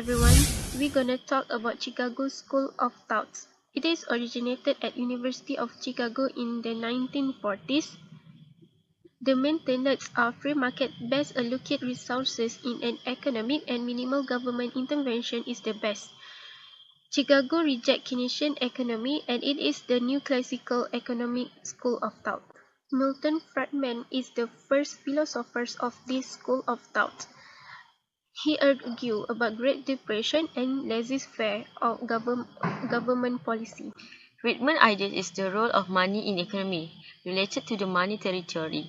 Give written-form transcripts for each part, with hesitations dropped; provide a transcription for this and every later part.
everyone, we're gonna talk about Chicago School of Thought. It is originated at University of Chicago in the 1940s. The main tenets are free market best allocate resources in an economic and minimal government intervention is the best. Chicago rejects Keynesian economy and it is the new classical economic school of thought. Milton Friedman is the first philosopher of this school of thought. He argued about Great Depression and laissez-faire of government policy. Friedman's idea is the role of money in economy, related to the monetary theory.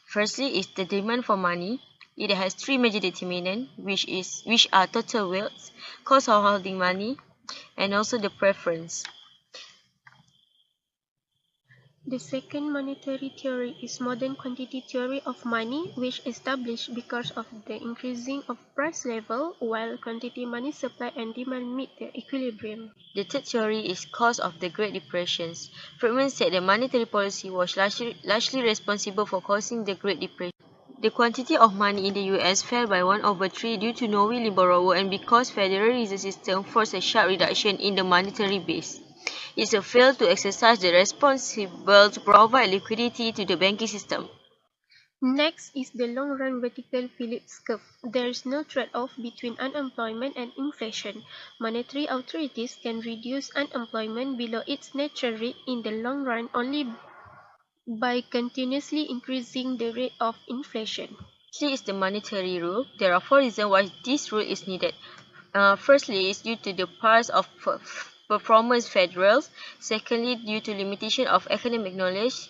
Firstly is the demand for money. It has three major determinants, which are total wealth, cost of holding money, and also the preference. The second monetary theory is modern quantity theory of money, which established because of the increasing of price level while quantity money supply and demand meet the equilibrium. The third theory is cause of the Great Depressions. Friedman said that monetary policy was largely responsible for causing the Great Depression. The quantity of money in the US fell by 1/3 due to no willing borrower and because Federal Reserve System forced a sharp reduction in the monetary base. It failed to exercise the responsible to provide liquidity to the banking system. Next is the long-run vertical Phillips curve. There is no trade-off between unemployment and inflation. Monetary authorities can reduce unemployment below its natural rate in the long run only by continuously increasing the rate of inflation. Lastly is the monetary rule. There are four reasons why this rule is needed. Firstly, is due to the past of performance federals. Secondly, due to limitation of economic knowledge.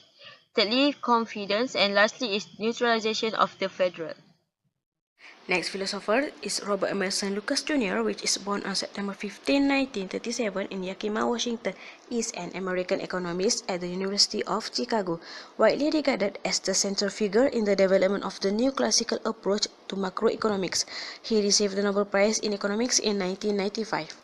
Thirdly, confidence. And lastly is neutralization of the federal. Next philosopher is Robert Emerson Lucas Jr., which is born on September 15, 1937 in Yakima, Washington, is an American economist at the University of Chicago, widely regarded as the central figure in the development of the new classical approach to macroeconomics. He received the Nobel Prize in Economics in 1995.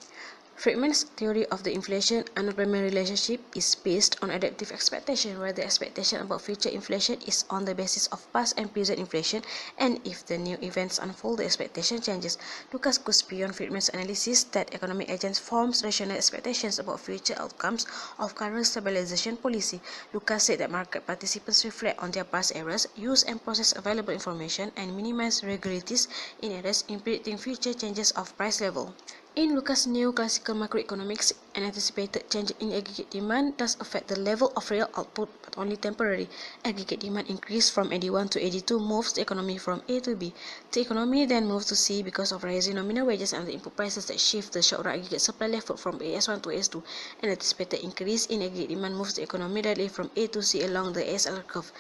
Friedman's theory of the inflation-unemployment relationship is based on adaptive expectation, where the expectation about future inflation is on the basis of past and present inflation, and if the new events unfold, the expectation changes. Lucas goes beyond Friedman's analysis that economic agents form rational expectations about future outcomes of current stabilization policy. Lucas said that market participants reflect on their past errors, use and process available information, and minimize regularities in errors in predicting future changes of price level. In Lucas' new classical macroeconomics, an anticipated change in aggregate demand does affect the level of real output, but only temporarily. Aggregate demand increase from 81 to 82 moves the economy from A to B. The economy then moves to C because of rising nominal wages and the input prices that shift the short-run aggregate supply level from AS1 to AS2. An anticipated increase in aggregate demand moves the economy directly from A to C along the ASLR curve.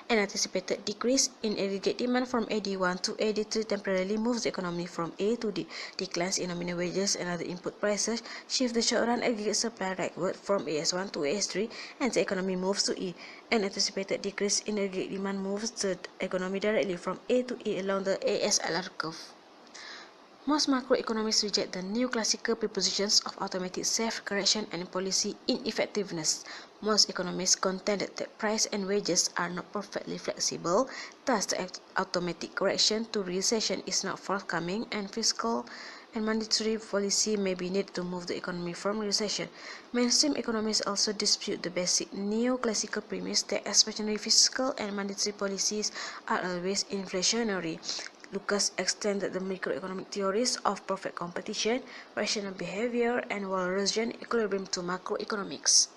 An anticipated decrease in aggregate demand from AD1 to AD3 temporarily moves the economy from A to D. Declines in nominal wages and other input prices shift the short-run aggregate supply rightward from AS1 to AS3, and the economy moves to E. An anticipated decrease in aggregate demand moves the economy directly from A to E along the ASLR curve. Most macroeconomists reject the new classical propositions of automatic self-correction and policy ineffectiveness. Most economists contended that price and wages are not perfectly flexible, thus the automatic correction to recession is not forthcoming, and fiscal and monetary policy may be needed to move the economy from recession. Mainstream economists also dispute the basic neoclassical premise that expansionary fiscal and monetary policies are always inflationary. Lucas extended the microeconomic theories of perfect competition, rational behavior, and Walrasian equilibrium to macroeconomics.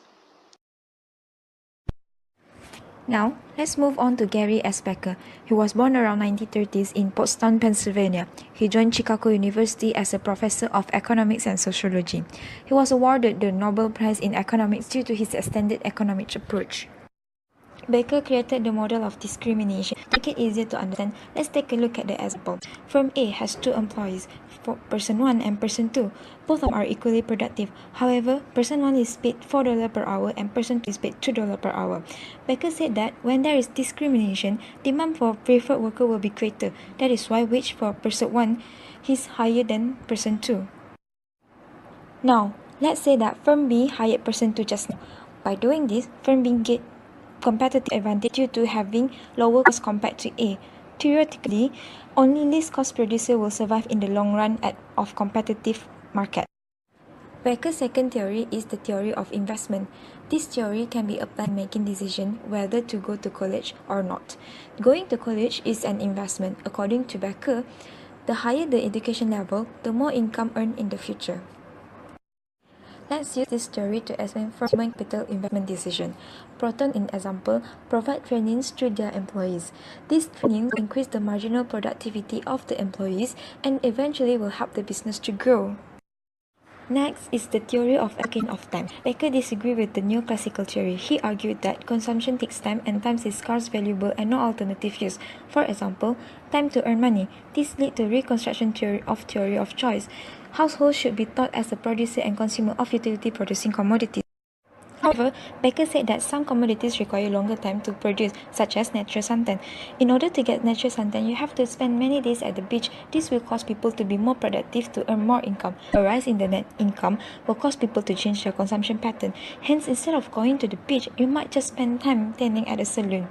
Now, let's move on to Gary S. Becker. He was born around 1930s in Pottstown, Pennsylvania. He joined Chicago University as a professor of economics and sociology. He was awarded the Nobel Prize in Economics due to his extended economic approach. Becker created the model of discrimination. To make it easier to understand, let's take a look at the example. Firm A has two employees, person 1 and person 2. Both of them are equally productive. However, person 1 is paid $4 per hour and person 2 is paid $2 per hour. Becker said that when there is discrimination, demand for preferred worker will be greater. That is why wage for person 1 is higher than person 2. Now, let's say that firm B hired person 2 just now. By doing this, firm B get competitive advantage due to having lower cost compared to A. Theoretically, only least-cost producer will survive in the long run of competitive market. Becker's second theory is the theory of investment. This theory can be applied in making decisions whether to go to college or not. Going to college is an investment. According to Becker, the higher the education level, the more income earned in the future. Let's use this theory to explain human capital investment decision. Proton, in example, provide trainings to their employees. These trainings increase the marginal productivity of the employees and eventually will help the business to grow. Next is the theory of allocation of time. Becker disagreed with the neoclassical theory. He argued that consumption takes time and time is scarce, valuable, and no alternative use. For example, time to earn money. This led to reconstruction theory of choice. Households should be taught as a producer and consumer of utility-producing commodities. However, Becker said that some commodities require longer time to produce, such as natural suntan. In order to get natural suntan, you have to spend many days at the beach. This will cause people to be more productive to earn more income. A rise in the net income will cause people to change their consumption pattern. Hence, instead of going to the beach, you might just spend time tanning at a salon.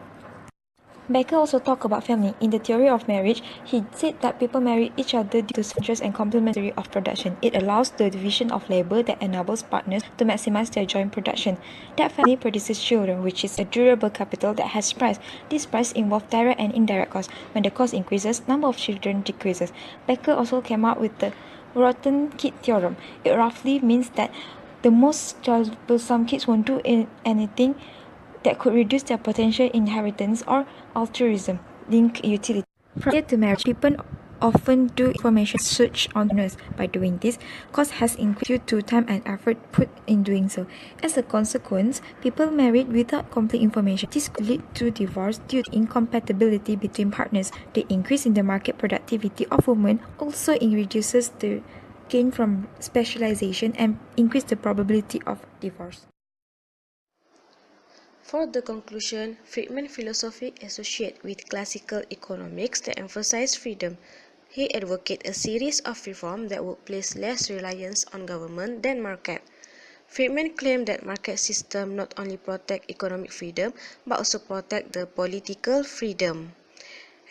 Becker also talked about family. In the theory of marriage, he said that people marry each other due to interest and complementary of production. It allows the division of labor that enables partners to maximize their joint production. That family produces children, which is a durable capital that has price. This price involves direct and indirect costs. When the cost increases, number of children decreases. Becker also came out with the rotten kid theorem. It roughly means that the most troublesome kids won't do anything that could reduce their potential inheritance or altruism link utility. Prior to marriage, people often do information search on partners. By doing this, cost has increased due to time and effort put in doing so. As a consequence, people married without complete information. This could lead to divorce due to incompatibility between partners. The increase in the market productivity of women also reduces the gain from specialization and increase the probability of divorce. For the conclusion, Friedman's philosophy associates with classical economics that emphasize freedom. He advocates a series of reforms that would place less reliance on government than market. Friedman claimed that market systems not only protect economic freedom but also protect the political freedom.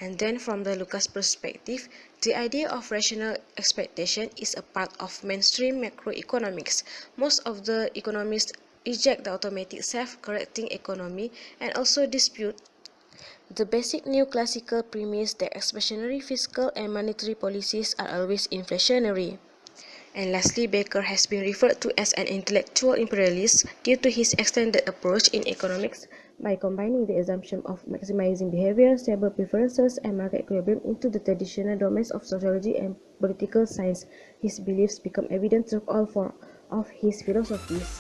And then from the Lucas perspective, the idea of rational expectation is a part of mainstream macroeconomics. Most of the economists reject the automatic self-correcting economy and also dispute the basic neoclassical premise that expansionary fiscal and monetary policies are always inflationary. And lastly, Becker has been referred to as an intellectual imperialist due to his extended approach in economics by combining the assumption of maximizing behavior, stable preferences, and market equilibrium into the traditional domains of sociology and political science. His beliefs become evident through all four of his philosophies.